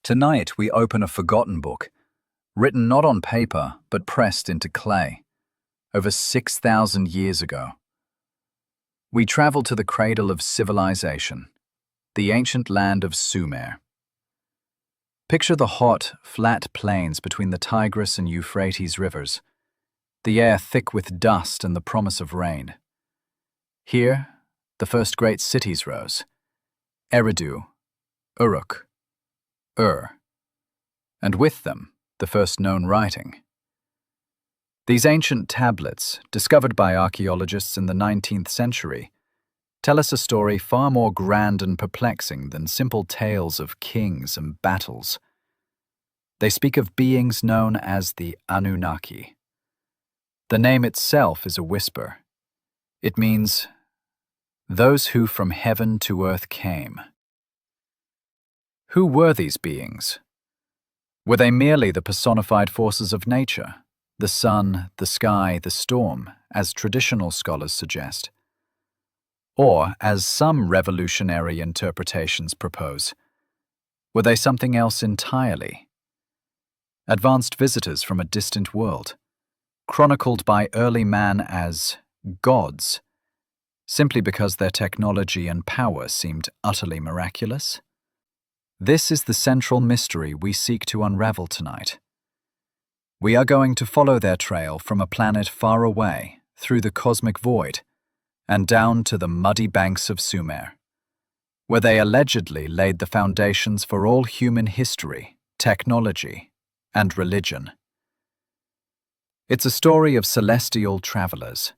Tonight we open a forgotten book, written not on paper but pressed into clay, over 6,000 years ago. We travel to the cradle of civilization, the ancient land of Sumer. Picture the hot, flat plains between the Tigris and Euphrates rivers, the air thick with dust and the promise of rain. Here, the first great cities rose: Eridu, Uruk, Ur, and with them, the first known writing. These ancient tablets, discovered by archaeologists in the 19th century, tell us a story far more grand and perplexing than simple tales of kings and battles. They speak of beings known as the Anunnaki. The name itself is a whisper. It means, those who from heaven to earth came. Who were these beings? Were they merely the personified forces of nature, the sun, the sky, the storm, as traditional scholars suggest? Or, as some revolutionary interpretations propose, were they something else entirely? Advanced visitors from a distant world, chronicled by early man as gods, simply because their technology and power seemed utterly miraculous? This is the central mystery we seek to unravel tonight. We are going to follow their trail from a planet far away, through the cosmic void, and down to the muddy banks of Sumer, where they allegedly laid the foundations for all human history, technology, and religion. It's a story of celestial travelers,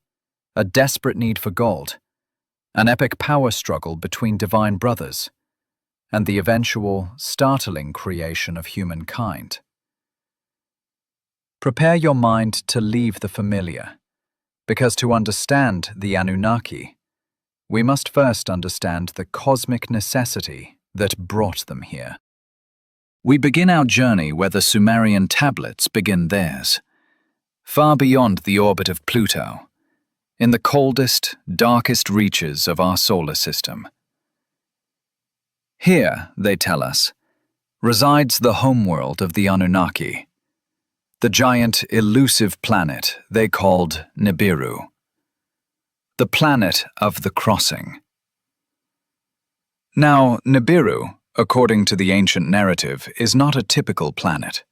a desperate need for gold, an epic power struggle between divine brothers, and the eventual, startling creation of humankind. Prepare your mind to leave the familiar, because to understand the Anunnaki, we must first understand the cosmic necessity that brought them here. We begin our journey where the Sumerian tablets begin theirs, far beyond the orbit of Pluto, in the coldest, darkest reaches of our solar system. Here, they tell us, resides the homeworld of the Anunnaki, the giant, elusive planet they called Nibiru, the planet of the crossing. Now, Nibiru, according to the ancient narrative, is not a typical planet.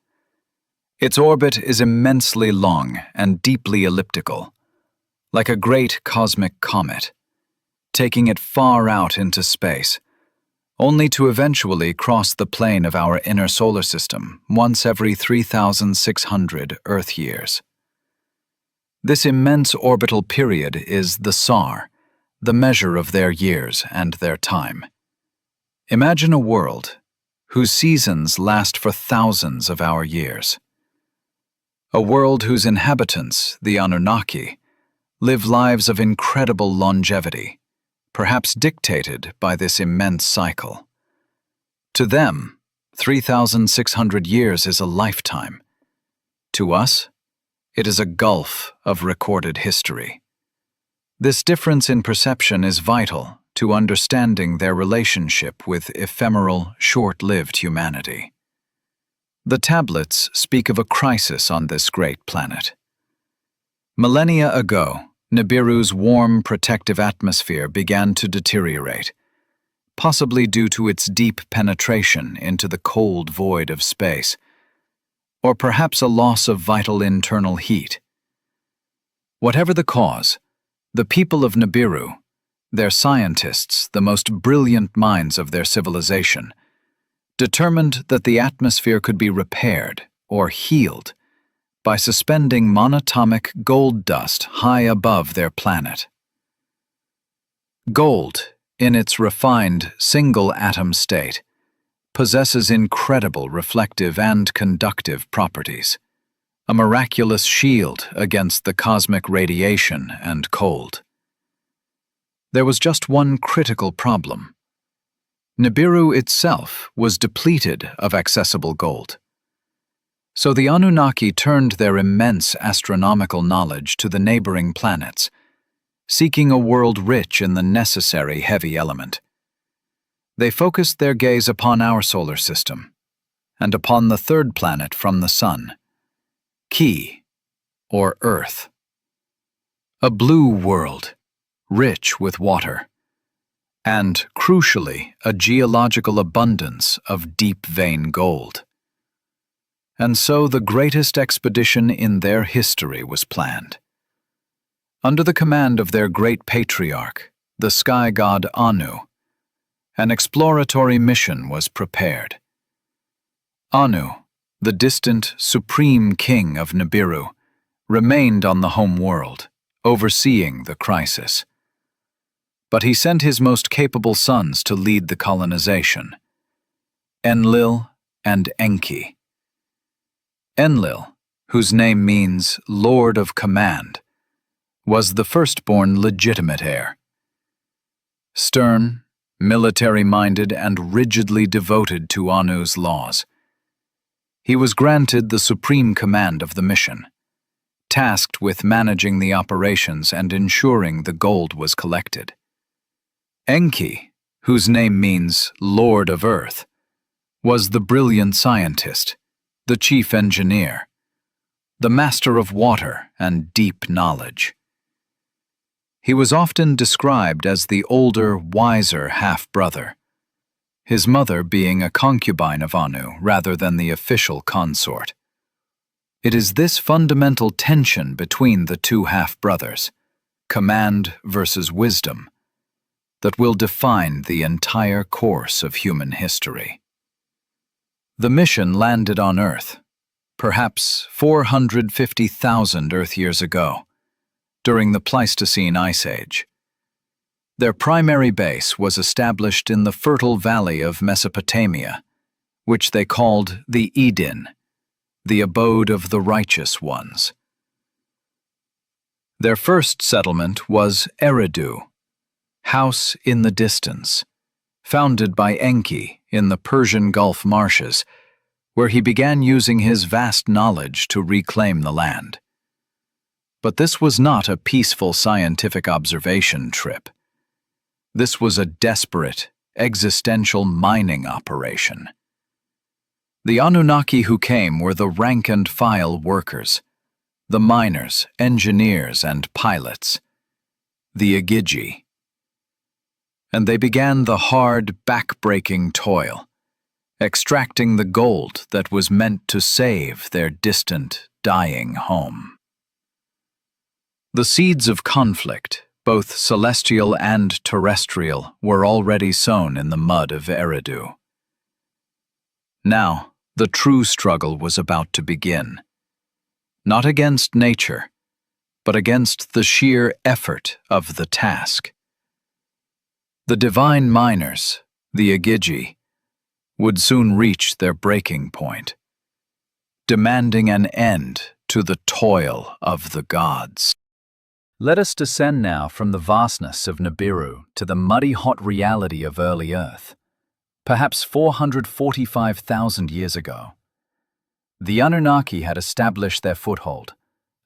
Its orbit is immensely long and deeply elliptical, like a great cosmic comet, taking it far out into space, only to eventually cross the plane of our inner solar system once every 3,600 Earth years. This immense orbital period is the SAR, the measure of their years and their time. Imagine a world whose seasons last for thousands of our years. A world whose inhabitants, the Anunnaki, live lives of incredible longevity, perhaps dictated by this immense cycle. To them, 3,600 years is a lifetime. To us, it is a gulf of recorded history. This difference in perception is vital to understanding their relationship with ephemeral, short-lived humanity. The tablets speak of a crisis on this great planet. Millennia ago, Nibiru's warm, protective atmosphere began to deteriorate, possibly due to its deep penetration into the cold void of space, or perhaps a loss of vital internal heat. Whatever the cause, the people of Nibiru, their scientists, the most brilliant minds of their civilization, determined that the atmosphere could be repaired or healed by suspending monatomic gold dust high above their planet. Gold, in its refined single-atom state, possesses incredible reflective and conductive properties, a miraculous shield against the cosmic radiation and cold. There was just one critical problem. Nibiru itself was depleted of accessible gold. So the Anunnaki turned their immense astronomical knowledge to the neighboring planets, seeking a world rich in the necessary heavy element. They focused their gaze upon our solar system, and upon the third planet from the Sun, Ki, or Earth. A blue world, rich with water, and, crucially, a geological abundance of deep-vein gold. And so the greatest expedition in their history was planned. Under the command of their great patriarch, the sky god Anu, an exploratory mission was prepared. Anu, the distant, supreme king of Nibiru, remained on the home world, overseeing the crisis. But he sent his most capable sons to lead the colonization, Enlil and Enki. Enlil, whose name means Lord of Command, was the firstborn legitimate heir. Stern, military-minded, and rigidly devoted to Anu's laws, he was granted the supreme command of the mission, tasked with managing the operations and ensuring the gold was collected. Enki, whose name means Lord of Earth, was the brilliant scientist, the chief engineer, the master of water and deep knowledge. He was often described as the older, wiser half-brother, his mother being a concubine of Anu rather than the official consort. It is this fundamental tension between the two half-brothers, command versus wisdom, that will define the entire course of human history. The mission landed on Earth, perhaps 450,000 Earth years ago, during the Pleistocene Ice Age. Their primary base was established in the fertile valley of Mesopotamia, which they called the Eden, the abode of the righteous ones. Their first settlement was Eridu, House in the Distance, founded by Enki in the Persian Gulf marshes, where he began using his vast knowledge to reclaim the land. But this was not a peaceful scientific observation trip. This was a desperate, existential mining operation. The Anunnaki who came were the rank-and-file workers, the miners, engineers, and pilots, the Igigi. And they began the hard, back-breaking toil, extracting the gold that was meant to save their distant, dying home. The seeds of conflict, both celestial and terrestrial, were already sown in the mud of Eridu. Now, the true struggle was about to begin. Not against nature, but against the sheer effort of the task. The divine miners, the Igigi, would soon reach their breaking point, demanding an end to the toil of the gods. Let us descend now from the vastness of Nibiru to the muddy hot reality of early Earth, perhaps 445,000 years ago. The Anunnaki had established their foothold,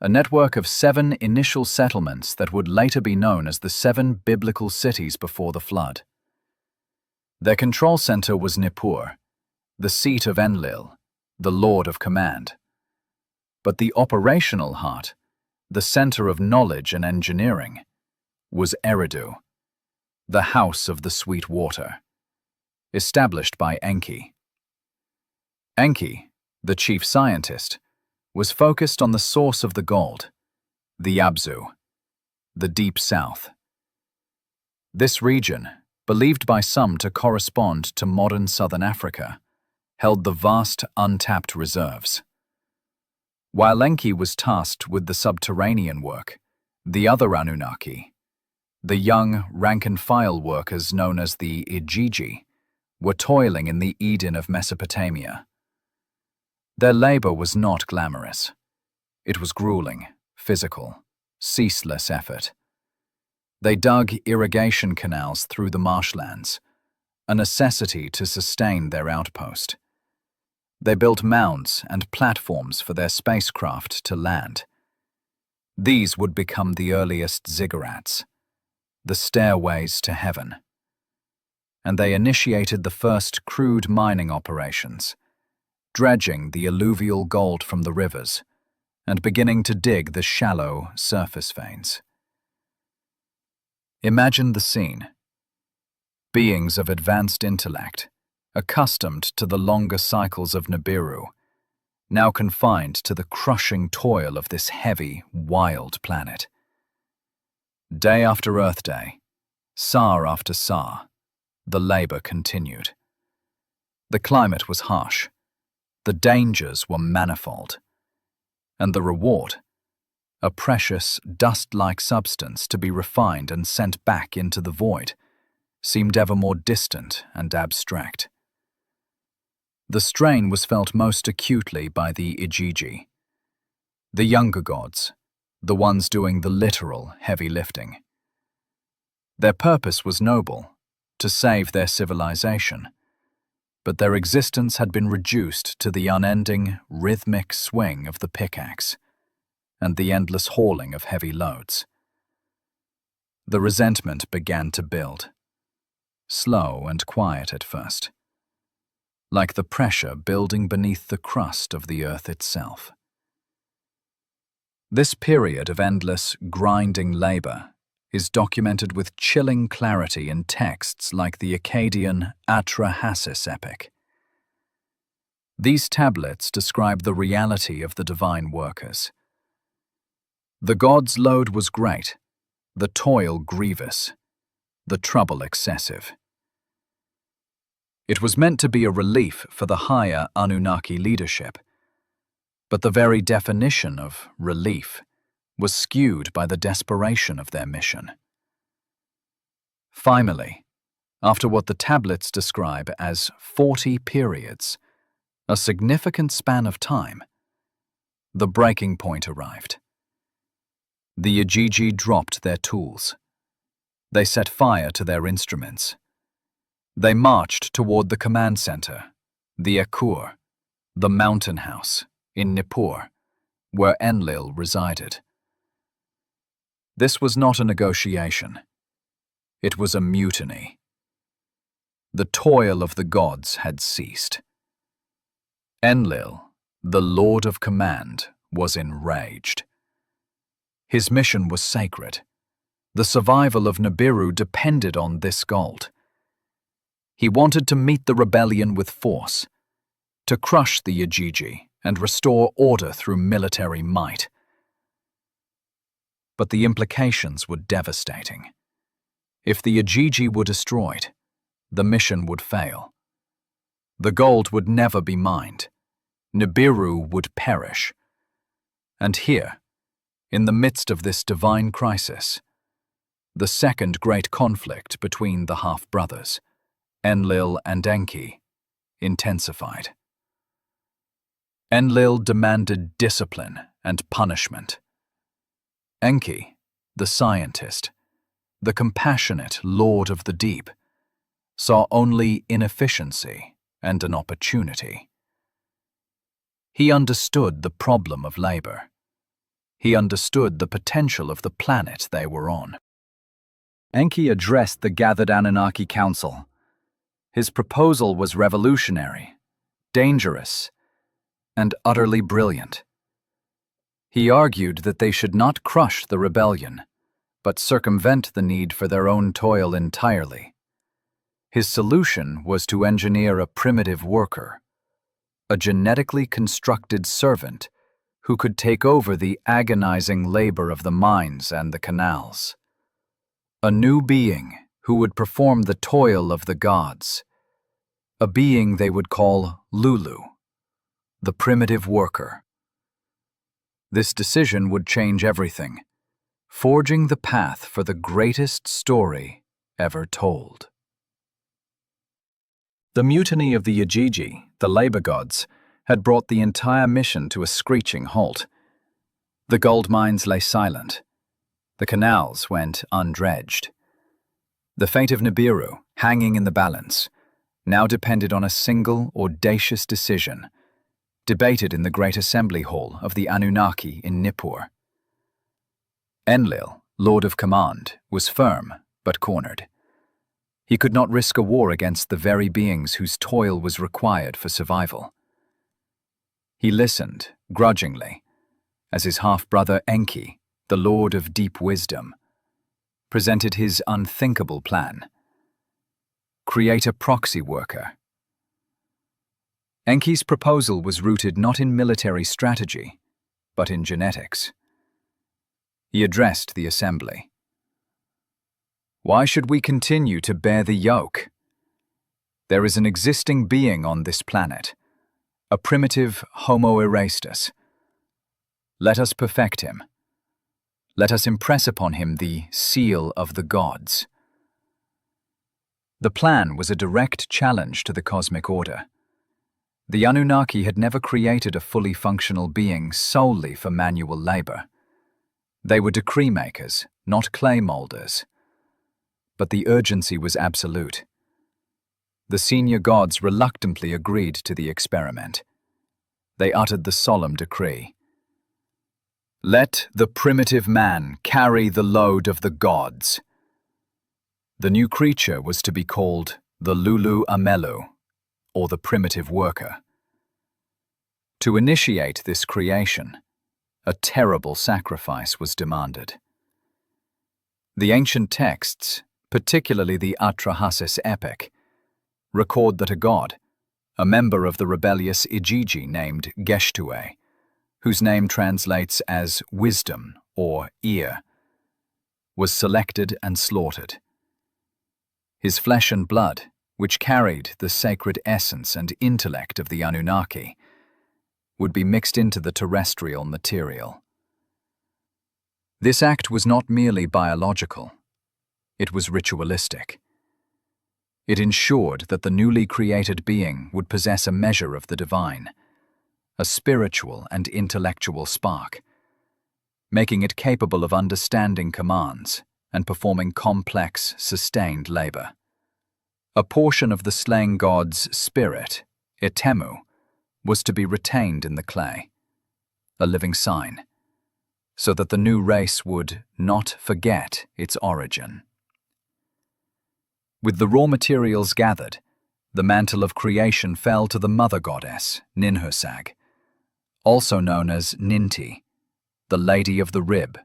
a network of 7 initial settlements that would later be known as the 7 biblical cities before the flood. Their control center was Nippur, the seat of Enlil, the Lord of Command. But the operational heart, the center of knowledge and engineering, was Eridu, the House of the Sweet Water, established by Enki. Enki, the chief scientist, was focused on the source of the gold, the Abzu, the Deep South. This region, believed by some to correspond to modern southern Africa, held the vast untapped reserves. While Enki was tasked with the subterranean work, the other Anunnaki, the young rank-and-file workers known as the Igigi, were toiling in the Eden of Mesopotamia. Their labor was not glamorous. It was grueling, physical, ceaseless effort. They dug irrigation canals through the marshlands, a necessity to sustain their outpost. They built mounds and platforms for their spacecraft to land. These would become the earliest ziggurats, the stairways to heaven. And they initiated the first crude mining operations, dredging the alluvial gold from the rivers and beginning to dig the shallow surface veins. Imagine the scene. Beings of advanced intellect, accustomed to the longer cycles of Nibiru, now confined to the crushing toil of this heavy, wild planet. Day after Earth Day, Sar after Sar, the labor continued. The climate was harsh, the dangers were manifold, and the reward, a precious, dust-like substance to be refined and sent back into the void, seemed ever more distant and abstract. The strain was felt most acutely by the Igigi, the younger gods, the ones doing the literal heavy lifting. Their purpose was noble, to save their civilization, but their existence had been reduced to the unending, rhythmic swing of the pickaxe and the endless hauling of heavy loads. The resentment began to build, slow and quiet at first, like the pressure building beneath the crust of the earth itself. This period of endless, grinding labor is documented with chilling clarity in texts like the Akkadian Atrahasis epic. These tablets describe the reality of the divine workers. The gods' load was great, the toil grievous, the trouble excessive. It was meant to be a relief for the higher Anunnaki leadership, but the very definition of relief was skewed by the desperation of their mission. Finally, after what the tablets describe as 40 periods, a significant span of time, the breaking point arrived. The Igigi dropped their tools. They set fire to their instruments. They marched toward the command center, the Akur, the mountain house in Nippur, where Enlil resided. This was not a negotiation. It was a mutiny. The toil of the gods had ceased. Enlil, the Lord of Command, was enraged. His mission was sacred. The survival of Nibiru depended on this gold. He wanted to meet the rebellion with force, to crush the Igigi and restore order through military might. But the implications were devastating. If the Igigi were destroyed, the mission would fail. The gold would never be mined. Nibiru would perish. And here, in the midst of this divine crisis, the second great conflict between the half-brothers, Enlil and Enki, intensified. Enlil demanded discipline and punishment. Enki, the scientist, the compassionate lord of the deep, saw only inefficiency and an opportunity. He understood the problem of labor. He understood the potential of the planet they were on. Enki addressed the gathered Anunnaki council. His proposal was revolutionary, dangerous, and utterly brilliant. He argued that they should not crush the rebellion, but circumvent the need for their own toil entirely. His solution was to engineer a primitive worker, a genetically constructed servant who could take over the agonizing labor of the mines and the canals. A new being who would perform the toil of the gods, a being they would call Lulu, the primitive worker. This decision would change everything, forging the path for the greatest story ever told. The mutiny of the Igigi, the labor gods, had brought the entire mission to a screeching halt. The gold mines lay silent. The canals went undredged. The fate of Nibiru, hanging in the balance, now depended on a single audacious decision, debated in the great assembly hall of the Anunnaki in Nippur. Enlil, Lord of Command, was firm but cornered. He could not risk a war against the very beings whose toil was required for survival. He listened, grudgingly, as his half-brother Enki, the Lord of Deep Wisdom, presented his unthinkable plan. Create a proxy worker. Enki's proposal was rooted not in military strategy, but in genetics. He addressed the assembly. Why should we continue to bear the yoke? There is an existing being on this planet, a primitive Homo erectus. Let us perfect him. Let us impress upon him the seal of the gods. The plan was a direct challenge to the cosmic order. The Anunnaki had never created a fully functional being solely for manual labor. They were decree makers, not clay molders. But the urgency was absolute. The senior gods reluctantly agreed to the experiment. They uttered the solemn decree. Let the primitive man carry the load of the gods. The new creature was to be called the Lulu Amelu, or the primitive worker. To initiate this creation, a terrible sacrifice was demanded. The ancient texts, particularly the Atrahasis epic, record that a god, a member of the rebellious Igigi named Geshtue, whose name translates as wisdom or ear, was selected and slaughtered. His flesh and blood, which carried the sacred essence and intellect of the Anunnaki, would be mixed into the terrestrial material. This act was not merely biological, it was ritualistic. It ensured that the newly created being would possess a measure of the divine, a spiritual and intellectual spark, making it capable of understanding commands and performing complex, sustained labor. A portion of the slain god's spirit, Itemu, was to be retained in the clay, a living sign, so that the new race would not forget its origin. With the raw materials gathered, the mantle of creation fell to the mother goddess, Ninhursag, also known as Ninti, the Lady of the Rib,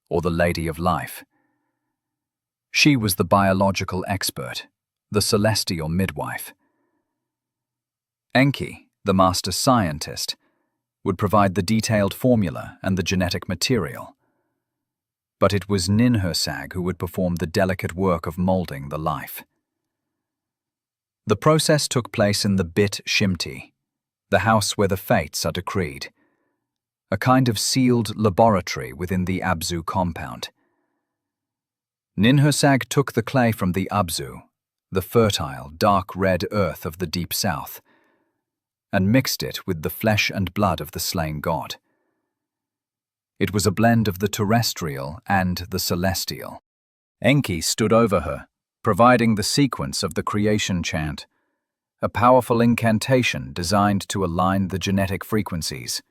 or the Lady of Life. She was the biological expert, the celestial midwife. Enki, the master scientist, would provide the detailed formula and the genetic material. But it was Ninhursag who would perform the delicate work of molding the life. The process took place in the Bit Shimti, the house where the fates are decreed, a kind of sealed laboratory within the Abzu compound. Ninhursag took the clay from the Abzu, the fertile, dark red earth of the deep south, and mixed it with the flesh and blood of the slain god. It was a blend of the terrestrial and the celestial. Enki stood over her, providing the sequence of the creation chant, a powerful incantation designed to align the genetic frequencies.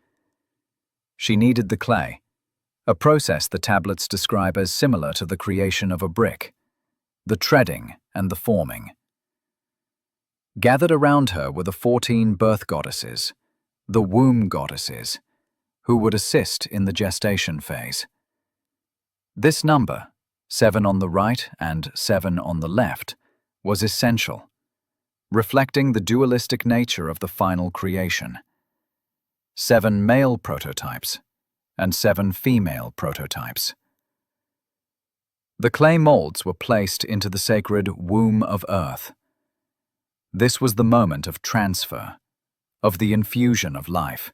She kneaded the clay, a process the tablets describe as similar to the creation of a brick, the treading and the forming. Gathered around her were the 14 birth goddesses, the womb goddesses, who would assist in the gestation phase. This number, 7 on the right and 7 on the left, was essential, reflecting the dualistic nature of the final creation. 7 male prototypes and 7 female prototypes. The clay molds were placed into the sacred womb of earth. This was the moment of transfer, of the infusion of life.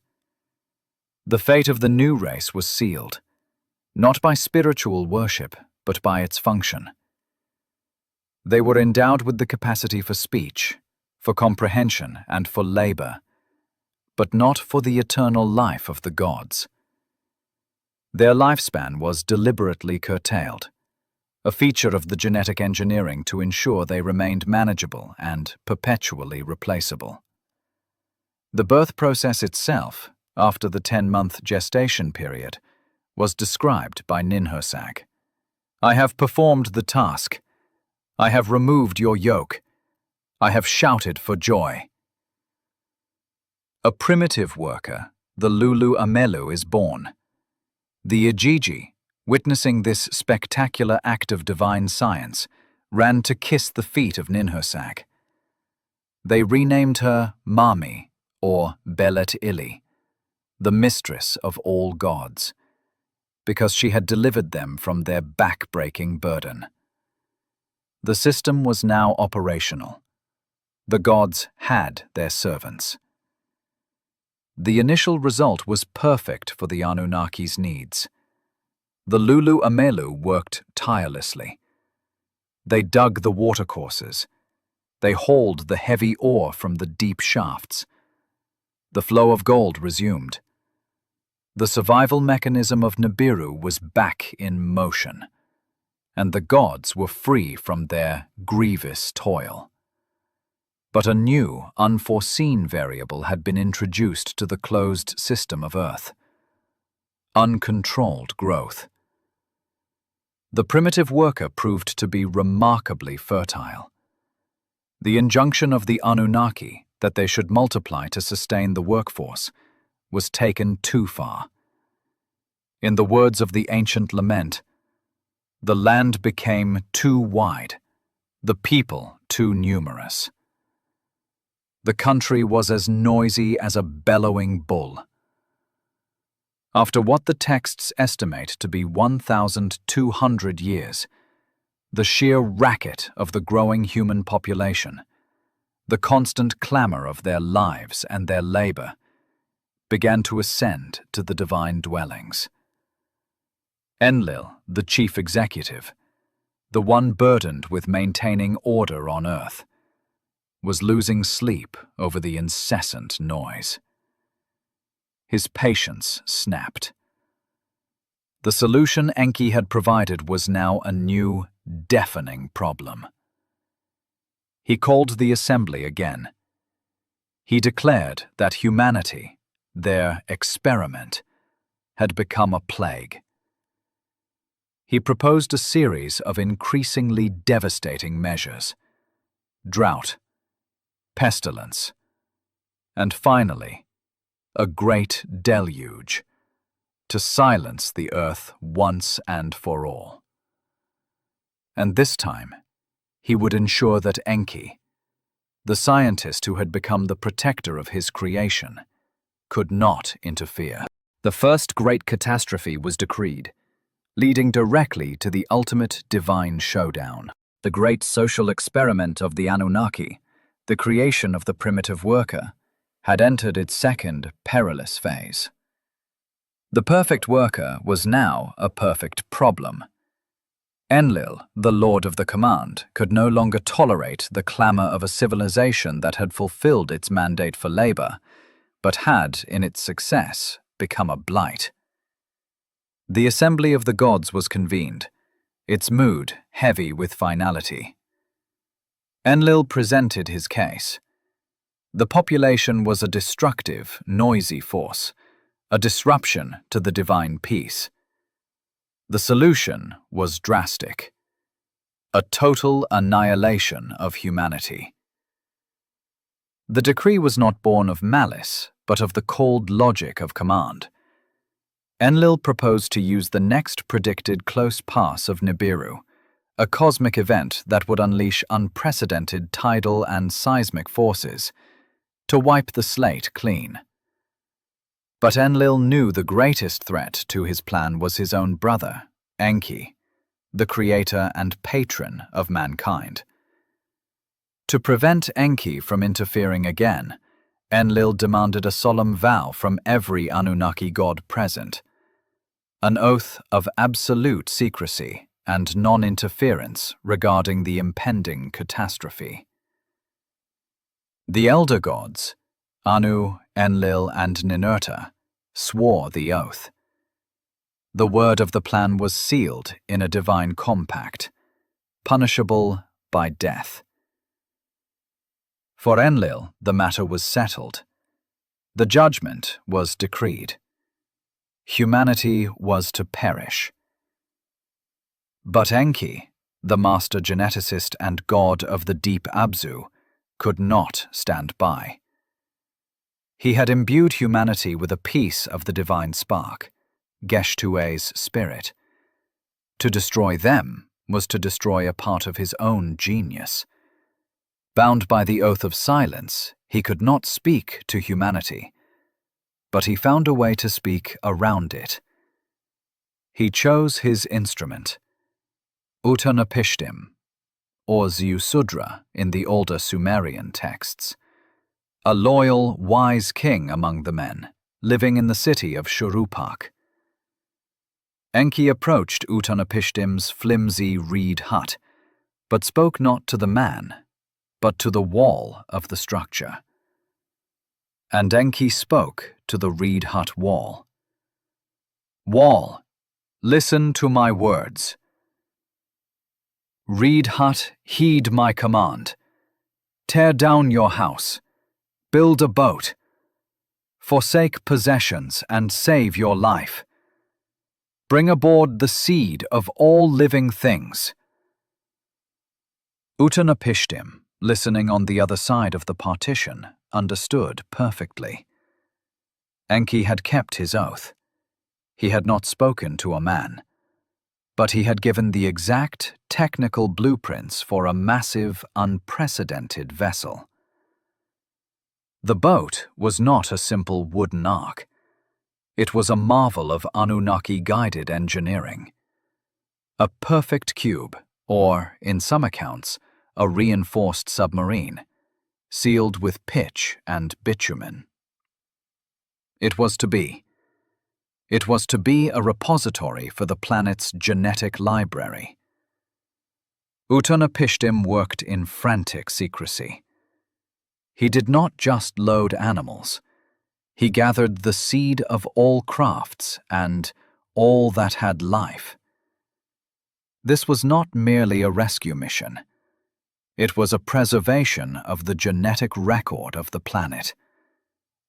The fate of the new race was sealed, not by spiritual worship, but by its function. They were endowed with the capacity for speech, for comprehension, and for labor, but not for the eternal life of the gods. Their lifespan was deliberately curtailed, a feature of the genetic engineering to ensure they remained manageable and perpetually replaceable. The birth process itself, after the 10-month gestation period, was described by Ninhursag. I have performed the task. I have removed your yoke. I have shouted for joy. A primitive worker, the Lulu Amelu is born. The Igigi, witnessing this spectacular act of divine science, ran to kiss the feet of Ninhursag. They renamed her Mami, or Belet Ili, the mistress of all gods, because she had delivered them from their back-breaking burden. The system was now operational. The gods had their servants. The initial result was perfect for the Anunnaki's needs. The Lulu Amelu worked tirelessly. They dug the watercourses. They hauled the heavy ore from the deep shafts. The flow of gold resumed. The survival mechanism of Nibiru was back in motion, and the gods were free from their grievous toil. But a new, unforeseen variable had been introduced to the closed system of Earth: uncontrolled growth. The primitive worker proved to be remarkably fertile. The injunction of the Anunnaki that they should multiply to sustain the workforce was taken too far. In the words of the ancient lament, the land became too wide, the people too numerous. The country was as noisy as a bellowing bull. After what the texts estimate to be 1,200 years, the sheer racket of the growing human population, the constant clamor of their lives and their labor, began to ascend to the divine dwellings. Enlil, the chief executive, the one burdened with maintaining order on Earth, was losing sleep over the incessant noise. His patience snapped. The solution Enki had provided was now a new, deafening problem. He called the assembly again. He declared that humanity, their experiment, had become a plague. He proposed a series of increasingly devastating measures: drought, pestilence, and finally, a great deluge, to silence the earth once and for all. And this time, he would ensure that Enki, the scientist who had become the protector of his creation, could not interfere. The first great catastrophe was decreed, leading directly to the ultimate divine showdown. The great social experiment of the Anunnaki, the creation of the primitive worker, had entered its second perilous phase. The perfect worker was now a perfect problem. Enlil, the Lord of the Command, could no longer tolerate the clamor of a civilization that had fulfilled its mandate for labor, but had, in its success, become a blight. The assembly of the gods was convened, its mood heavy with finality. Enlil presented his case. The population was a destructive, noisy force, a disruption to the divine peace. The solution was drastic: a total annihilation of humanity. The decree was not born of malice, but of the cold logic of command. Enlil proposed to use the next predicted close pass of Nibiru, a cosmic event that would unleash unprecedented tidal and seismic forces, to wipe the slate clean. But Enlil knew the greatest threat to his plan was his own brother, Enki, the creator and patron of mankind. To prevent Enki from interfering again, Enlil demanded a solemn vow from every Anunnaki god present, an oath of absolute secrecy and non-interference regarding the impending catastrophe. The elder gods, Anu, Enlil, and Ninurta, swore the oath. The word of the plan was sealed in a divine compact, punishable by death. For Enlil, the matter was settled. The judgment was decreed. Humanity was to perish. But Enki, the master geneticist and god of the deep Abzu, could not stand by. He had imbued humanity with a piece of the divine spark, Geshtue's spirit. To destroy them was to destroy a part of his own genius. Bound by the oath of silence, he could not speak to humanity, but he found a way to speak around it. He chose his instrument, Utanapishtim, or Ziusudra in the older Sumerian texts, a loyal, wise king among the men, living in the city of Shurupak. Enki approached Utanapishtim's flimsy reed hut, but spoke not to the man, but to the wall of the structure. And Enki spoke to the reed hut wall. Wall, listen to my words. Reed hut, heed my command. Tear down your house. Build a boat. Forsake possessions and save your life. Bring aboard the seed of all living things. Utanapishtim, listening on the other side of the partition, understood perfectly. Enki had kept his oath. He had not spoken to a man, but he had given the exact technical blueprints for a massive, unprecedented vessel. The boat was not a simple wooden ark. It was a marvel of Anunnaki-guided engineering. A perfect cube, or, in some accounts, a reinforced submarine, sealed with pitch and bitumen. It was to be. It was to be a repository for the planet's genetic library. Utanapishtim worked in frantic secrecy. He did not just load animals. He gathered the seed of all crafts and all that had life. This was not merely a rescue mission. It was a preservation of the genetic record of the planet,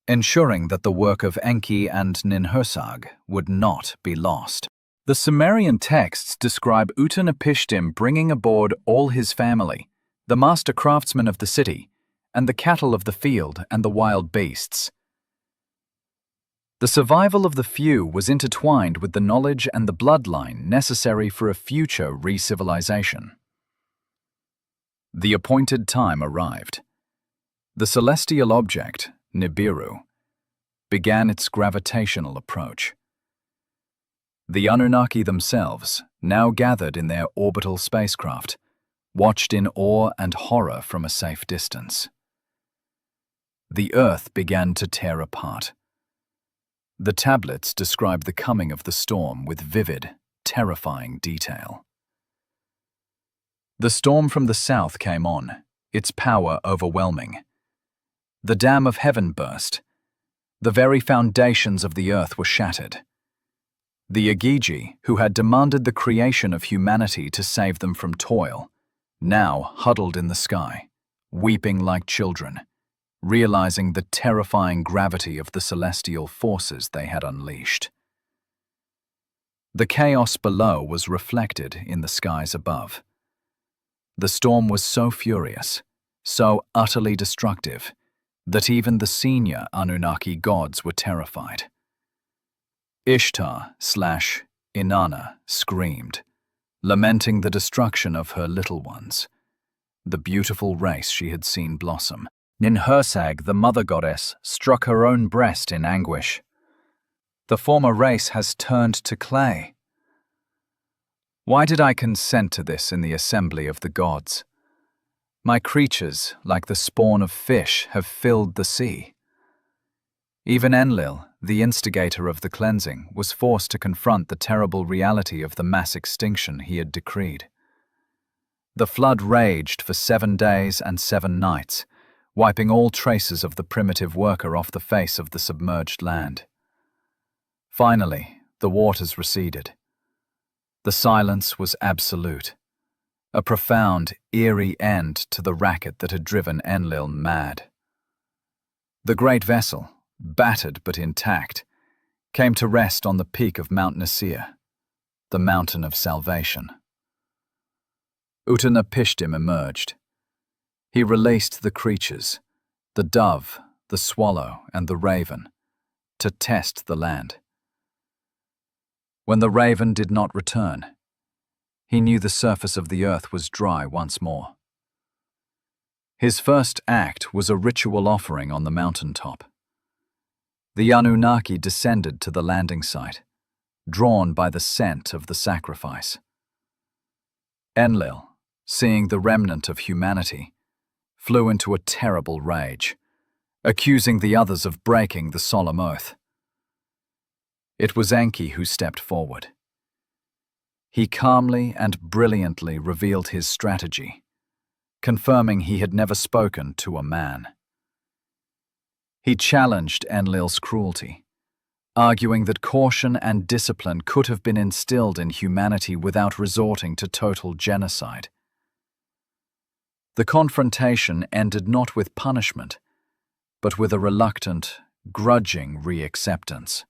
ensuring that the work of Enki and Ninhursag would not be lost. The Sumerian texts describe Utanapishtim bringing aboard all his family, the master craftsmen of the city, and the cattle of the field and the wild beasts. The survival of the few was intertwined with the knowledge and the bloodline necessary for a future re-civilization. The appointed time arrived. The celestial object, Nibiru, began its gravitational approach. The Anunnaki themselves, now gathered in their orbital spacecraft, watched in awe and horror from a safe distance. The Earth began to tear apart. The tablets describe the coming of the storm with vivid, terrifying detail. The storm from the south came on, its power overwhelming. The dam of heaven burst. The very foundations of the earth were shattered. The Agigi, who had demanded the creation of humanity to save them from toil, now huddled in the sky, weeping like children, realizing the terrifying gravity of the celestial forces they had unleashed. The chaos below was reflected in the skies above. The storm was so furious, so utterly destructive, that even the senior Anunnaki gods were terrified. Ishtar/Inanna screamed, lamenting the destruction of her little ones, the beautiful race she had seen blossom. Ninhursag, the mother goddess, struck her own breast in anguish. The former race has turned to clay. Why did I consent to this in the assembly of the gods? My creatures, like the spawn of fish, have filled the sea. Even Enlil, the instigator of the cleansing, was forced to confront the terrible reality of the mass extinction he had decreed. The flood raged for 7 days and 7 nights, wiping all traces of the primitive worker off the face of the submerged land. Finally, the waters receded. The silence was absolute, a profound, eerie end to the racket that had driven Enlil mad. The great vessel, battered but intact, came to rest on the peak of Mount Nasir, the mountain of salvation. Utanapishtim emerged. He released the creatures, the dove, the swallow, and the raven, to test the land. When the raven did not return, he knew the surface of the earth was dry once more. His first act was a ritual offering on the mountaintop. The Anunnaki descended to the landing site, drawn by the scent of the sacrifice. Enlil, seeing the remnant of humanity, flew into a terrible rage, accusing the others of breaking the solemn oath. It was Enki who stepped forward. He calmly and brilliantly revealed his strategy, confirming he had never spoken to a man. He challenged Enlil's cruelty, arguing that caution and discipline could have been instilled in humanity without resorting to total genocide. The confrontation ended not with punishment, but with a reluctant, grudging re-acceptance.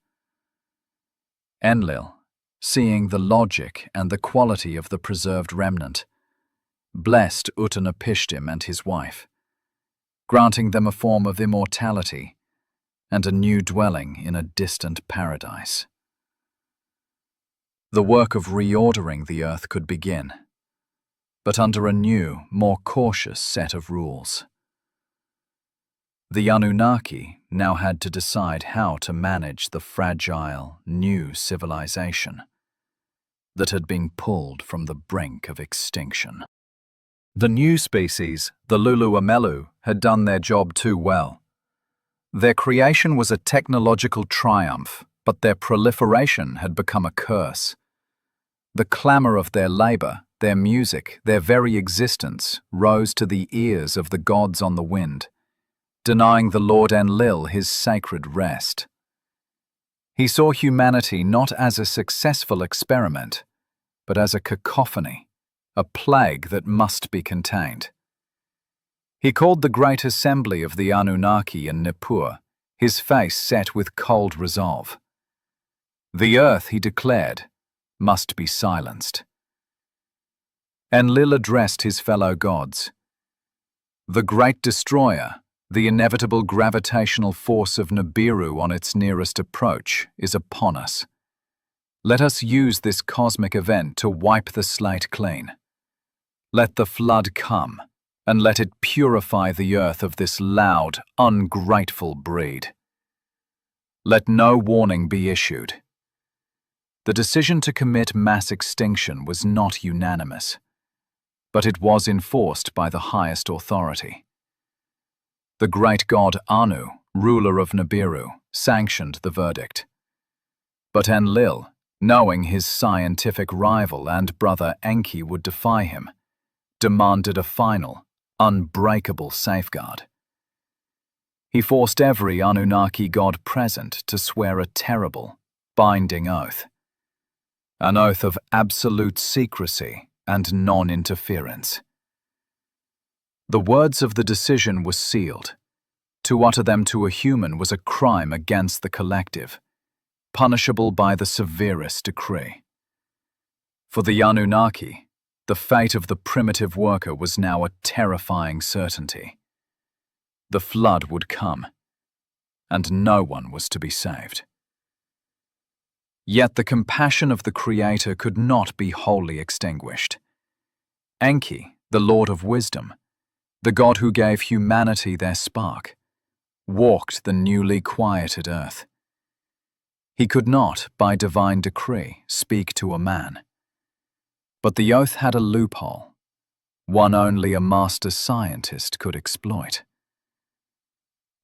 Enlil, seeing the logic and the quality of the preserved remnant, blessed Utnapishtim and his wife, granting them a form of immortality and a new dwelling in a distant paradise. The work of reordering the earth could begin, but under a new, more cautious set of rules. The Anunnaki now had to decide how to manage the fragile, new civilization that had been pulled from the brink of extinction. The new species, the Luluamelu, had done their job too well. Their creation was a technological triumph, but their proliferation had become a curse. The clamor of their labor, their music, their very existence rose to the ears of the gods on the wind, denying the Lord Enlil his sacred rest. He saw humanity not as a successful experiment, but as a cacophony, a plague that must be contained. He called the great assembly of the Anunnaki in Nippur, his face set with cold resolve. The earth, he declared, must be silenced. Enlil addressed his fellow gods. The great destroyer, the inevitable gravitational force of Nibiru on its nearest approach, is upon us. Let us use this cosmic event to wipe the slate clean. Let the flood come, and let it purify the earth of this loud, ungrateful breed. Let no warning be issued. The decision to commit mass extinction was not unanimous, but it was enforced by the highest authority. The great god Anu, ruler of Nibiru, sanctioned the verdict. But Enlil, knowing his scientific rival and brother Enki would defy him, demanded a final, unbreakable safeguard. He forced every Anunnaki god present to swear a terrible, binding oath. An oath of absolute secrecy and non-interference. The words of the decision were sealed. To utter them to a human was a crime against the collective, punishable by the severest decree. For the Anunnaki, the fate of the primitive worker was now a terrifying certainty. The flood would come, and no one was to be saved. Yet the compassion of the Creator could not be wholly extinguished. Enki, the Lord of Wisdom, the God who gave humanity their spark, walked the newly quieted earth. He could not, by divine decree, speak to a man. But the oath had a loophole, one only a master scientist could exploit.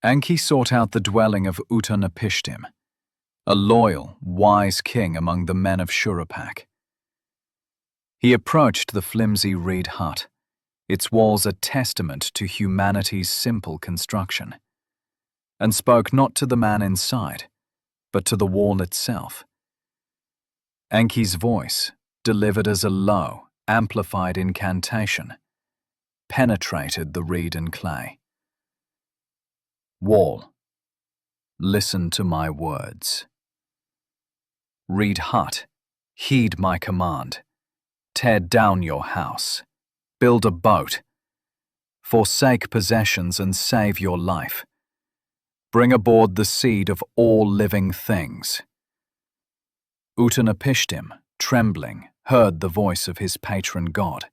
Enki sought out the dwelling of Utnapishtim, a loyal, wise king among the men of Shuruppak. He approached the flimsy reed hut, its walls a testament to humanity's simple construction, and spoke not to the man inside, but to the wall itself. Enki's voice, delivered as a low, amplified incantation, penetrated the reed and clay. Wall, listen to my words. Reed hut, heed my command. Tear down your house. Build a boat. Forsake possessions and save your life. Bring aboard the seed of all living things. Utnapishtim, trembling, heard the voice of his patron god,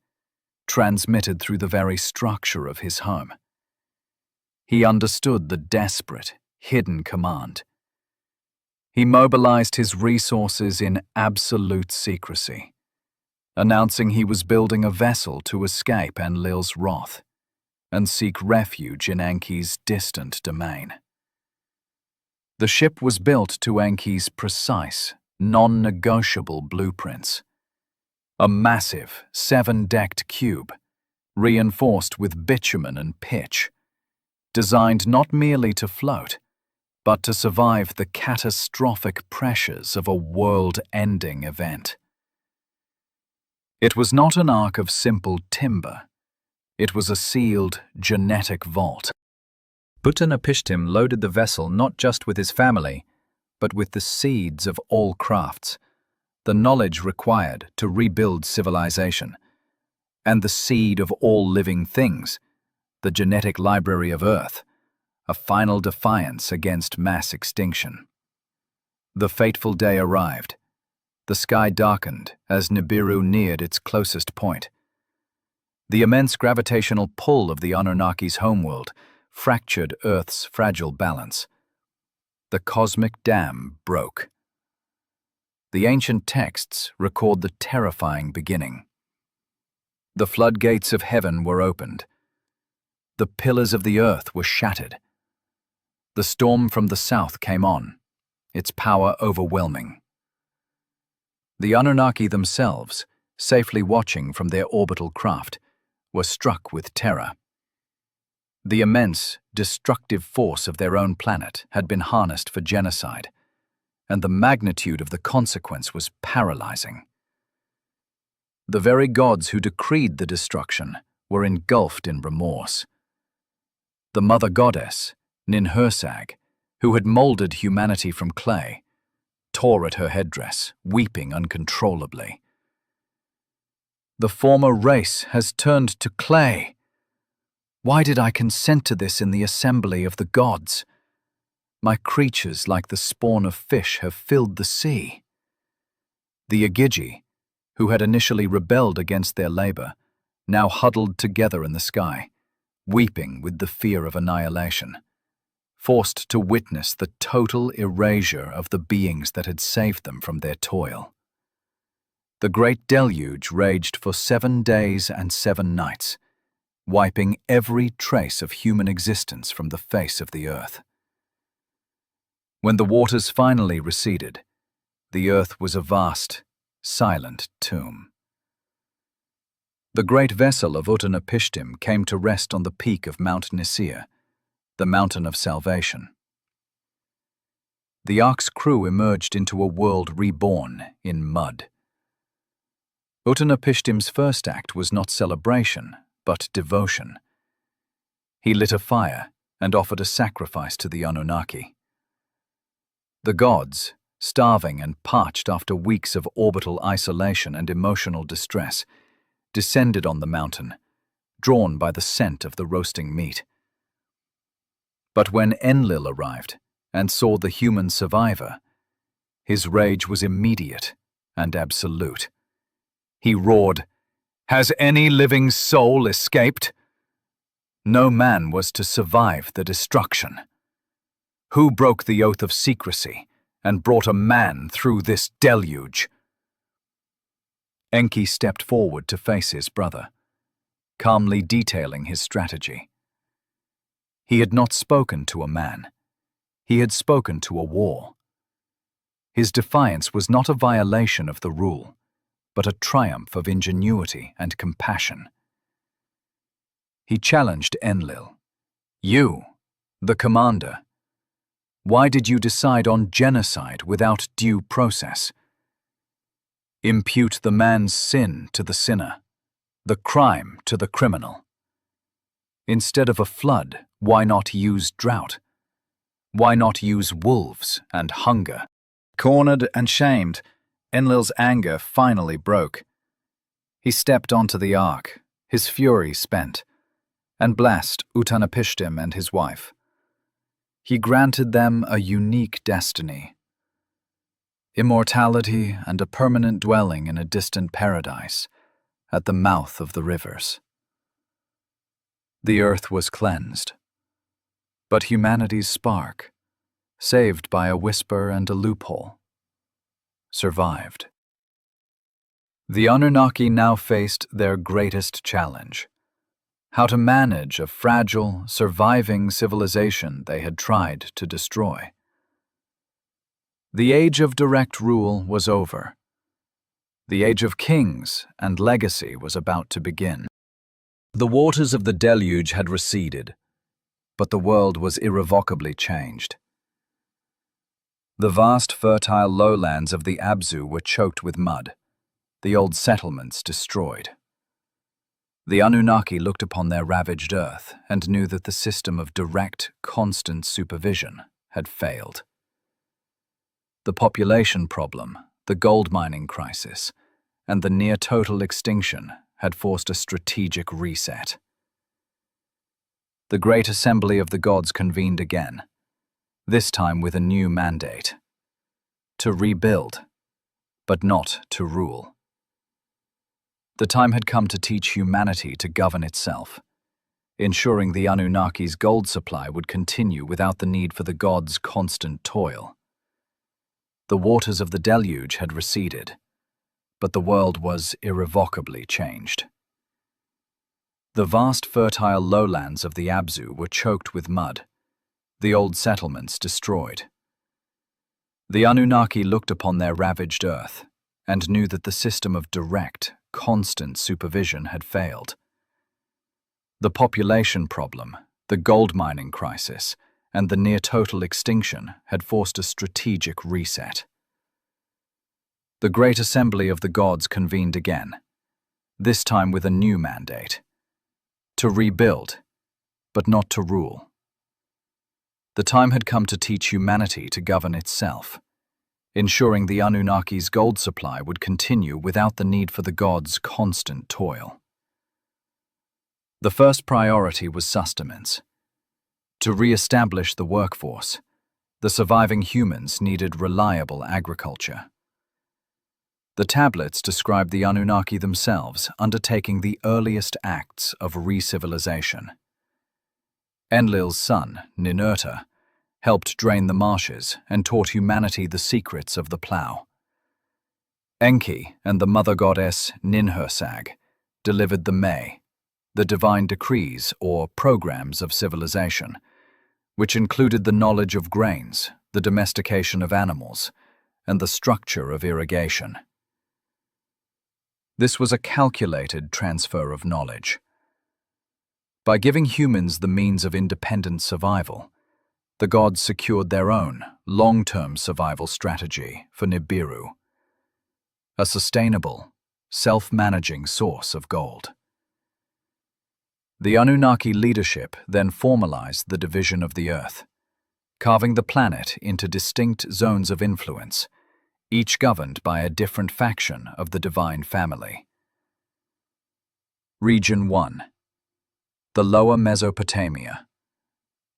transmitted through the very structure of his home. He understood the desperate, hidden command. He mobilized his resources in absolute secrecy, announcing he was building a vessel to escape Enlil's wrath and seek refuge in Enki's distant domain. The ship was built to Enki's precise, non-negotiable blueprints. A massive, 7-decked cube, reinforced with bitumen and pitch, designed not merely to float, but to survive the catastrophic pressures of a world-ending event. It was not an ark of simple timber. It was a sealed, genetic vault. Utnapishtim loaded the vessel not just with his family, but with the seeds of all crafts, the knowledge required to rebuild civilization, and the seed of all living things, the genetic library of Earth, a final defiance against mass extinction. The fateful day arrived. The sky darkened as Nibiru neared its closest point. The immense gravitational pull of the Anunnaki's homeworld fractured Earth's fragile balance. The cosmic dam broke. The ancient texts record the terrifying beginning. The floodgates of heaven were opened. The pillars of the earth were shattered. The storm from the south came on, its power overwhelming. The Anunnaki themselves, safely watching from their orbital craft, were struck with terror. The immense, destructive force of their own planet had been harnessed for genocide, and the magnitude of the consequence was paralyzing. The very gods who decreed the destruction were engulfed in remorse. The mother goddess, Ninhursag, who had molded humanity from clay, tore at her headdress, weeping uncontrollably. "The former race has turned to clay. Why did I consent to this in the assembly of the gods? My creatures, like the spawn of fish, have filled the sea." The Agigi, who had initially rebelled against their labor, now huddled together in the sky, weeping with the fear of annihilation, forced to witness the total erasure of the beings that had saved them from their toil. The Great Deluge raged for 7 days and 7 nights, wiping every trace of human existence from the face of the earth. When the waters finally receded, the earth was a vast, silent tomb. The great vessel of Utnapishtim came to rest on the peak of Mount Nisir, the mountain of salvation. The ark's crew emerged into a world reborn in mud. Utnapishtim's first act was not celebration, but devotion. He lit a fire and offered a sacrifice to the Anunnaki. The gods, starving and parched after weeks of orbital isolation and emotional distress, descended on the mountain, drawn by the scent of the roasting meat. But when Enlil arrived and saw the human survivor, his rage was immediate and absolute. He roared, "Has any living soul escaped?" No man was to survive the destruction. Who broke the oath of secrecy and brought a man through this deluge? Enki stepped forward to face his brother, calmly detailing his strategy. He had not spoken to a man. He had spoken to a war. His defiance was not a violation of the rule, but a triumph of ingenuity and compassion. He challenged Enlil. "You, the commander, why did you decide on genocide without due process? Impute the man's sin to the sinner, the crime to the criminal. Instead of a flood, why not use drought? Why not use wolves and hunger?" Cornered and shamed, Enlil's anger finally broke. He stepped onto the ark, his fury spent, and blessed Utnapishtim and his wife. He granted them a unique destiny: immortality and a permanent dwelling in a distant paradise at the mouth of the rivers. The earth was cleansed, but humanity's spark, saved by a whisper and a loophole, survived. The Anunnaki now faced their greatest challenge: how to manage a fragile, surviving civilization they had tried to destroy. The age of direct rule was over. The age of kings and legacy was about to begin. The waters of the deluge had receded, but the world was irrevocably changed. The vast fertile lowlands of the Abzu were choked with mud, the old settlements destroyed. The Anunnaki looked upon their ravaged earth and knew that the system of direct, constant supervision had failed. The population problem, the gold mining crisis, and the near-total extinction had forced a strategic reset. The great assembly of the gods convened again, this time with a new mandate: to rebuild, but not to rule. The time had come to teach humanity to govern itself, ensuring the Anunnaki's gold supply would continue without the need for the gods' constant toil. The waters of the deluge had receded, but the world was irrevocably changed. The vast fertile lowlands of the Abzu were choked with mud, the old settlements destroyed. The Anunnaki looked upon their ravaged earth and knew that the system of direct, constant supervision had failed. The population problem, the gold mining crisis, and the near-total extinction had forced a strategic reset. The great assembly of the gods convened again, this time with a new mandate: to rebuild, but not to rule. The time had come to teach humanity to govern itself, ensuring the Anunnaki's gold supply would continue without the need for the gods' constant toil. The first priority was sustenance. To re-establish the workforce, the surviving humans needed reliable agriculture. The tablets describe the Anunnaki themselves undertaking the earliest acts of re-civilization. Enlil's son, Ninurta, helped drain the marshes and taught humanity the secrets of the plough. Enki and the mother goddess Ninhursag delivered the May, the divine decrees or programs of civilization, which included the knowledge of grains, the domestication of animals, and the structure of irrigation. This was a calculated transfer of knowledge. By giving humans the means of independent survival, the gods secured their own long-term survival strategy for Nibiru, a sustainable, self-managing source of gold. The Anunnaki leadership then formalized the division of the earth, carving the planet into distinct zones of influence, each governed by a different faction of the divine family. Region 1. The Lower Mesopotamia,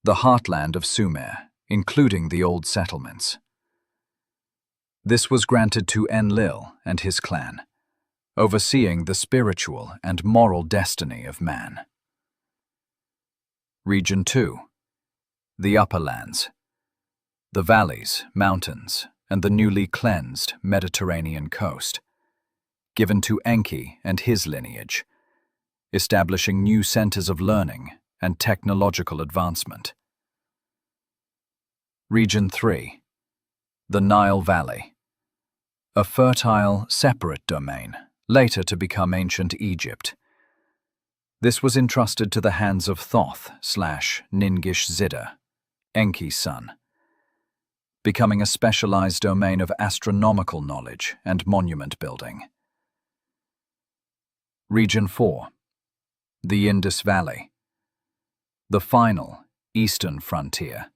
the heartland of Sumer, including the old settlements. This was granted to Enlil and his clan, overseeing the spiritual and moral destiny of man. Region 2. The Upper Lands, the valleys, mountains, and the newly cleansed Mediterranean coast, given to Enki and his lineage, establishing new centers of learning and technological advancement. Region 3. The Nile Valley, a fertile, separate domain, later to become ancient Egypt. This was entrusted to the hands of Thoth/Ningish-Zida, Enki's son, becoming a specialized domain of astronomical knowledge and monument building. Region 4. The Indus Valley, the final, eastern frontier,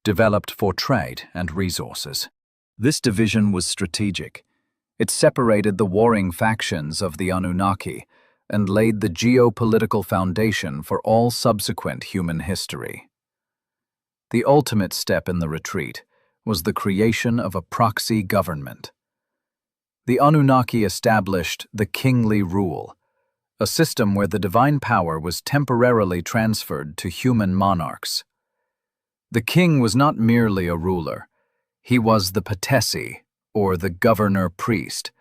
developed for trade and resources. This division was strategic. It separated the warring factions of the Anunnaki and laid the geopolitical foundation for all subsequent human history. The ultimate step in the retreat was the creation of a proxy government. The Anunnaki established the kingly rule, a system where the divine power was temporarily transferred to human monarchs. The king was not merely a ruler, he was the patesi, or the governor-priest,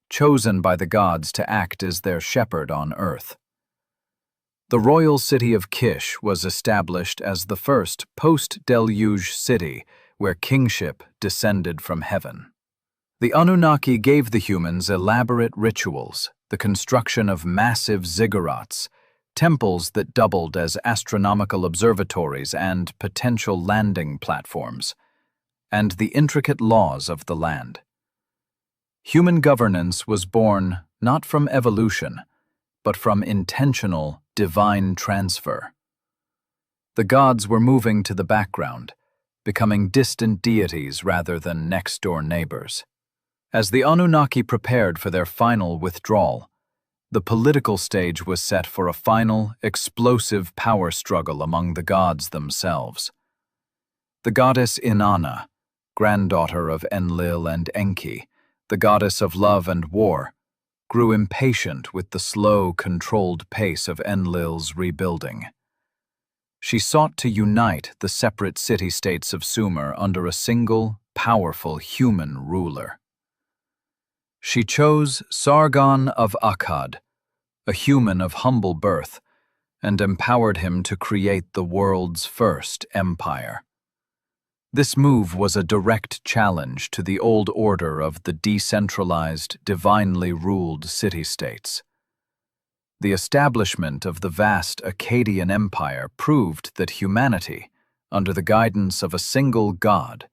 chosen by the gods to act as their shepherd on earth. The royal city of Kish was established as the first post-deluge city where kingship descended from heaven. The Anunnaki gave the humans elaborate rituals, the construction of massive ziggurats, temples that doubled as astronomical observatories and potential landing platforms, and the intricate laws of the land. Human governance was born not from evolution, but from intentional, divine transfer. The gods were moving to the background, becoming distant deities rather than next-door neighbors. As the Anunnaki prepared for their final withdrawal, the political stage was set for a final, explosive power struggle among the gods themselves. The goddess Inanna, granddaughter of Enlil and Enki, the goddess of love and war, grew impatient with the slow, controlled pace of Enlil's rebuilding. She sought to unite the separate city-states of Sumer under a single, powerful human ruler. She chose Sargon of Akkad, a human of humble birth, and empowered him to create the world's first empire. This move was a direct challenge to the old order of the decentralized, divinely ruled city-states. The establishment of the vast Akkadian Empire proved that humanity, under the guidance of a single god,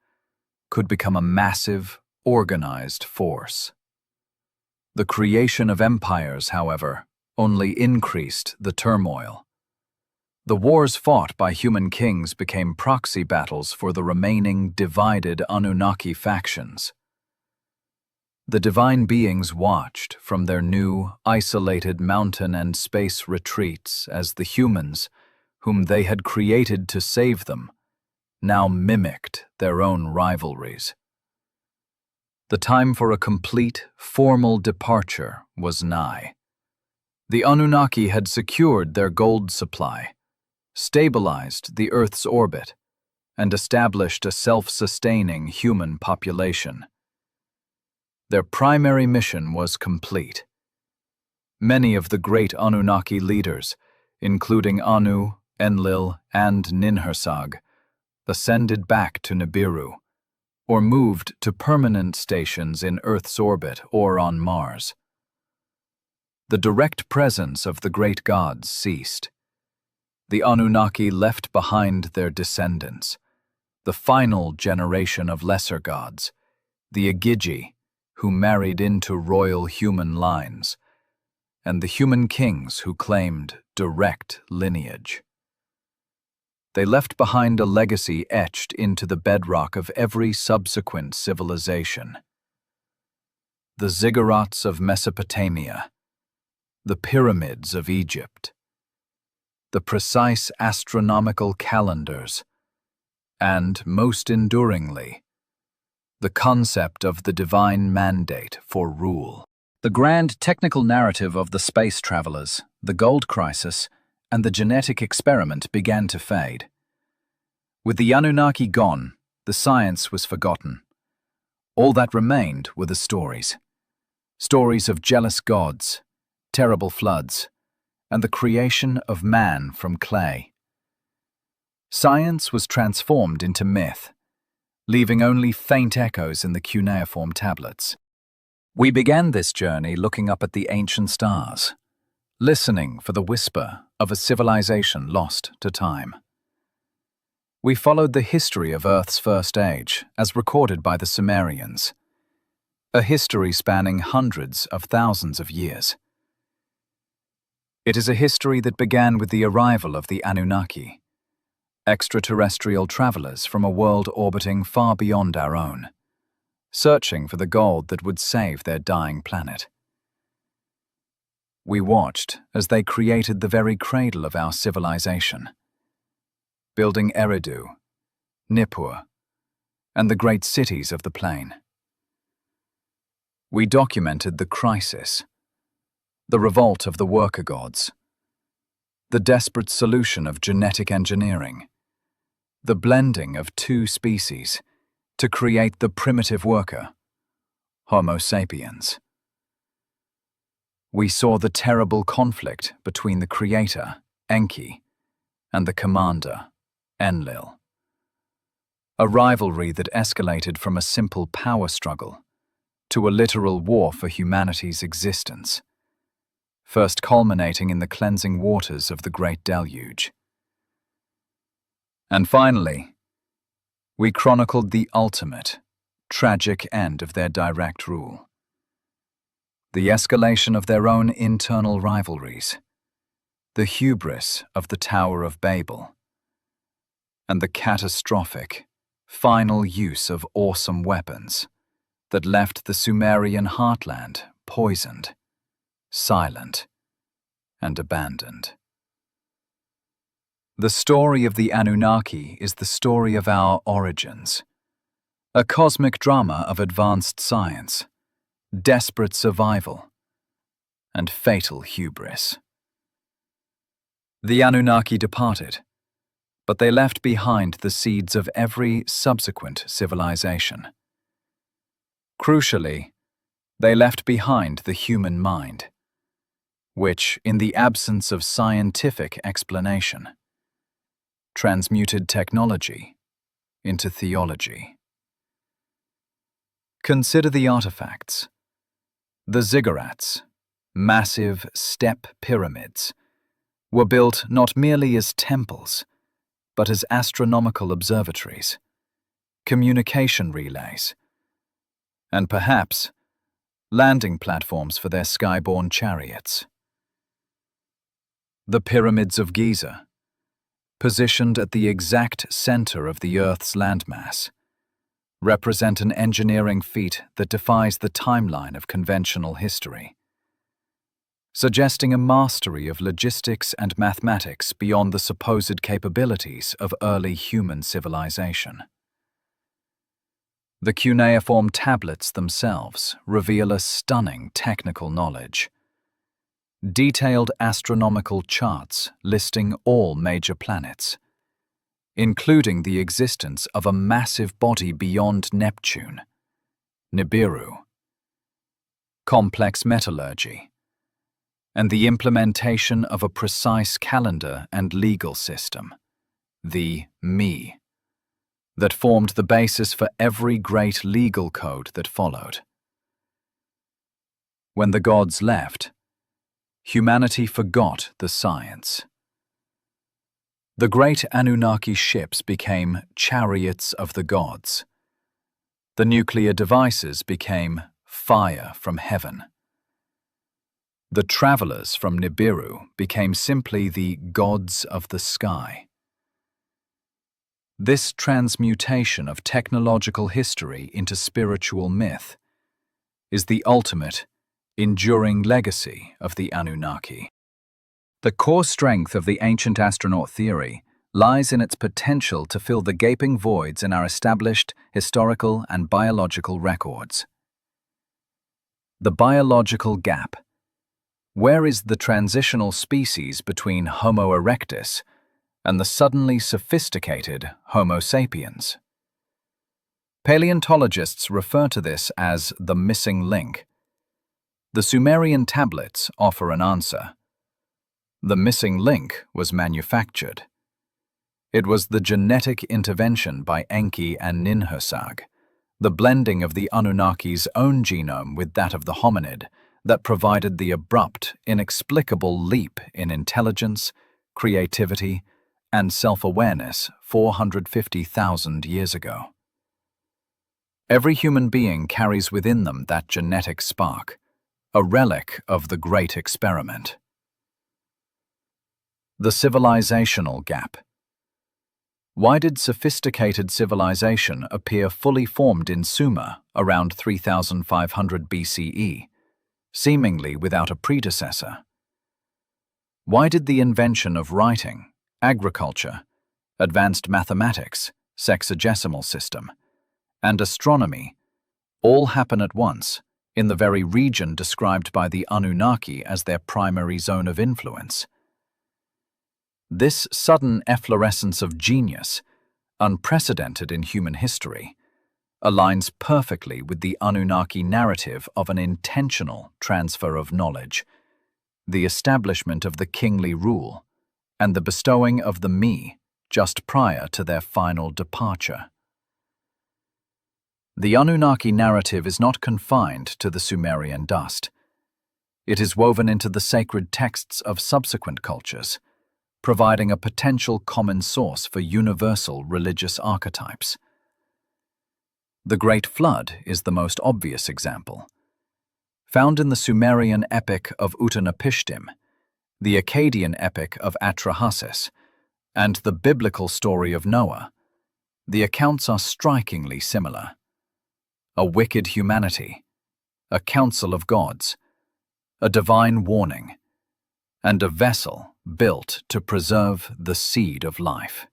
could become a massive, organized force. The creation of empires, however, only increased the turmoil. The wars fought by human kings became proxy battles for the remaining divided Anunnaki factions. The divine beings watched from their new, isolated mountain and space retreats as the humans, whom they had created to save them, now mimicked their own rivalries. The time for a complete, formal departure was nigh. The Anunnaki had secured their gold supply, stabilized the Earth's orbit, and established a self-sustaining human population. Their primary mission was complete. Many of the great Anunnaki leaders, including Anu, Enlil, and Ninhursag, ascended back to Nibiru, or moved to permanent stations in Earth's orbit or on Mars. The direct presence of the great gods ceased. The Anunnaki left behind their descendants, the final generation of lesser gods, the Igigi, who married into royal human lines, and the human kings who claimed direct lineage. They left behind a legacy etched into the bedrock of every subsequent civilization. The ziggurats of Mesopotamia, the pyramids of Egypt, the precise astronomical calendars, and, most enduringly, the concept of the divine mandate for rule. The grand technical narrative of the space travelers, the gold crisis, and the genetic experiment began to fade. With the Anunnaki gone, the science was forgotten. All that remained were the stories. Stories of jealous gods, terrible floods, and the creation of man from clay. Science was transformed into myth, leaving only faint echoes in the cuneiform tablets. We began this journey looking up at the ancient stars, listening for the whisper of a civilization lost to time. We followed the history of Earth's first age, as recorded by the Sumerians, a history spanning hundreds of thousands of years. It is a history that began with the arrival of the Anunnaki, extraterrestrial travelers from a world orbiting far beyond our own, searching for the gold that would save their dying planet. We watched as they created the very cradle of our civilization, building Eridu, Nippur, and the great cities of the plain. We documented the crisis, the revolt of the worker gods, the desperate solution of genetic engineering, the blending of two species to create the primitive worker, Homo Sapiens. We saw the terrible conflict between the creator, Enki, and the commander, Enlil. A rivalry that escalated from a simple power struggle to a literal war for humanity's existence, first culminating in the cleansing waters of the Great Deluge. And finally, we chronicled the ultimate, tragic end of their direct rule, the escalation of their own internal rivalries, the hubris of the Tower of Babel, and the catastrophic, final use of awesome weapons that left the Sumerian heartland poisoned, silent, and abandoned. The story of the Anunnaki is the story of our origins, a cosmic drama of advanced science, desperate survival, and fatal hubris. The Anunnaki departed, but they left behind the seeds of every subsequent civilization. Crucially, they left behind the human mind, which, in the absence of scientific explanation, transmuted technology into theology. Consider the artifacts. The ziggurats, massive step pyramids, were built not merely as temples, but as astronomical observatories, communication relays, and perhaps landing platforms for their skyborne chariots. The pyramids of Giza, positioned at the exact center of the Earth's landmass, represent an engineering feat that defies the timeline of conventional history, suggesting a mastery of logistics and mathematics beyond the supposed capabilities of early human civilization. The cuneiform tablets themselves reveal a stunning technical knowledge. Detailed astronomical charts listing all major planets, including the existence of a massive body beyond Neptune, Nibiru, complex metallurgy, and the implementation of a precise calendar and legal system, the Me, that formed the basis for every great legal code that followed. When the gods left, humanity forgot the science. The great Anunnaki ships became chariots of the gods. The nuclear devices became fire from heaven. The travelers from Nibiru became simply the gods of the sky. This transmutation of technological history into spiritual myth is the ultimate, enduring legacy of the Anunnaki. The core strength of the ancient astronaut theory lies in its potential to fill the gaping voids in our established historical and biological records. The biological gap. Where is the transitional species between Homo erectus and the suddenly sophisticated Homo sapiens? Paleontologists refer to this as the missing link. The Sumerian tablets offer an answer. The missing link was manufactured. It was the genetic intervention by Enki and Enlil, the blending of the Anunnaki's own genome with that of the hominid, that provided the abrupt, inexplicable leap in intelligence, creativity, and self-awareness 450,000 years ago. Every human being carries within them that genetic spark, a relic of the great experiment. The civilizational gap. Why did sophisticated civilization appear fully formed in Sumer around 3500 BCE, seemingly without a predecessor? Why did the invention of writing, agriculture, advanced mathematics, sexagesimal system, and astronomy all happen at once in the very region described by the Anunnaki as their primary zone of influence. This sudden efflorescence of genius, unprecedented in human history, aligns perfectly with the Anunnaki narrative of an intentional transfer of knowledge, the establishment of the kingly rule, and the bestowing of the me just prior to their final departure. The Anunnaki narrative is not confined to the Sumerian dust. It is woven into the sacred texts of subsequent cultures, providing a potential common source for universal religious archetypes. The Great Flood is the most obvious example. Found in the Sumerian epic of Utanapishtim, the Akkadian epic of Atrahasis, and the biblical story of Noah, the accounts are strikingly similar. A wicked humanity, a council of gods, a divine warning, and a vessel built to preserve the seed of life.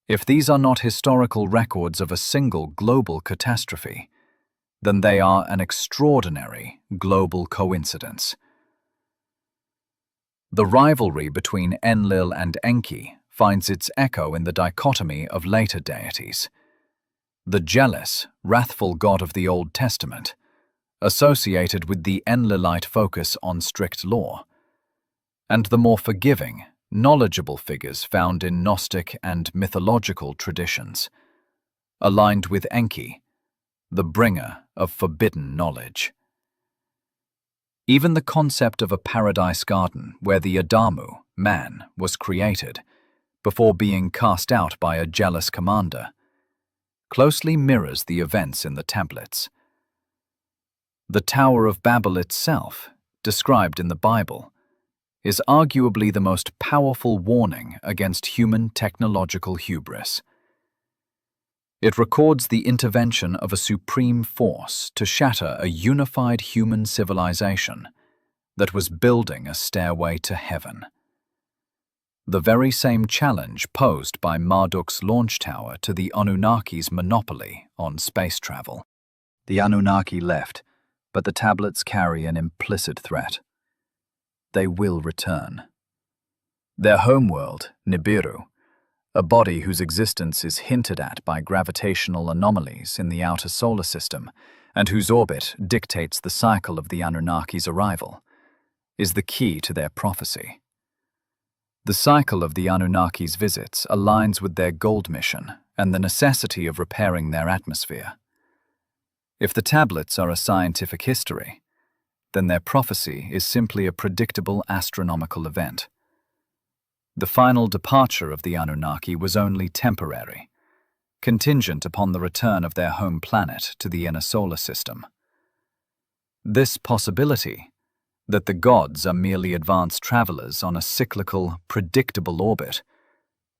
If these are not historical records of a single global catastrophe, then they are an extraordinary global coincidence. The rivalry between Enlil and Enki finds its echo in the dichotomy of later deities. The jealous, wrathful God of the Old Testament, associated with the Enlilite focus on strict law, and the more forgiving, knowledgeable figures found in Gnostic and mythological traditions, aligned with Enki, the bringer of forbidden knowledge. Even the concept of a paradise garden where the Adamu, man, was created, before being cast out by a jealous commander, closely mirrors the events in the tablets. The Tower of Babel itself, described in the Bible, is arguably the most powerful warning against human technological hubris. It records the intervention of a supreme force to shatter a unified human civilization that was building a stairway to heaven. The very same challenge posed by Marduk's launch tower to the Anunnaki's monopoly on space travel. The Anunnaki left, but the tablets carry an implicit threat. They will return. Their homeworld, Nibiru, a body whose existence is hinted at by gravitational anomalies in the outer solar system and whose orbit dictates the cycle of the Anunnaki's arrival, is the key to their prophecy. The cycle of the Anunnaki's visits aligns with their gold mission and the necessity of repairing their atmosphere. If the tablets are a scientific history, then their prophecy is simply a predictable astronomical event. The final departure of the Anunnaki was only temporary, contingent upon the return of their home planet to the inner solar system. This possibility, that the gods are merely advanced travelers on a cyclical, predictable orbit,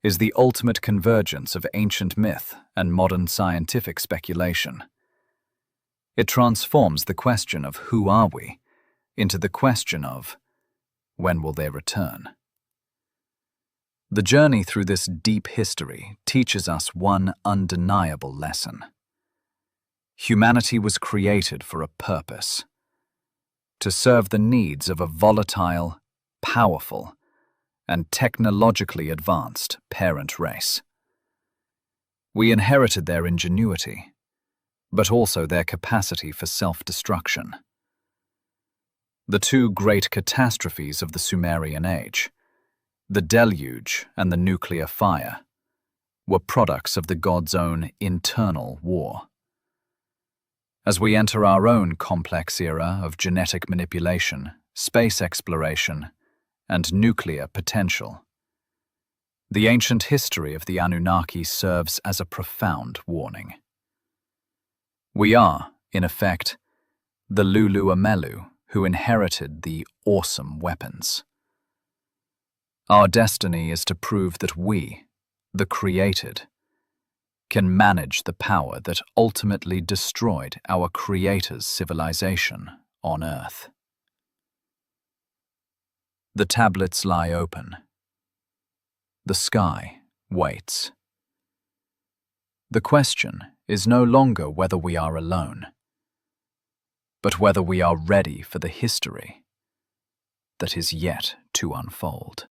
is the ultimate convergence of ancient myth and modern scientific speculation. It transforms the question of who are we into the question of when will they return? The journey through this deep history teaches us one undeniable lesson. Humanity was created for a purpose: to serve the needs of a volatile, powerful, and technologically advanced parent race. We inherited their ingenuity, but also their capacity for self-destruction. The two great catastrophes of the Sumerian age, the Deluge and the nuclear fire, were products of the gods' own internal war. As we enter our own complex era of genetic manipulation, space exploration, and nuclear potential, the ancient history of the Anunnaki serves as a profound warning. We are, in effect, the Lulu-Amelu who inherited the awesome weapons. Our destiny is to prove that we, the created, can manage the power that ultimately destroyed our Creator's civilization on Earth. The tablets lie open. The sky waits. The question is no longer whether we are alone, but whether we are ready for the history that is yet to unfold.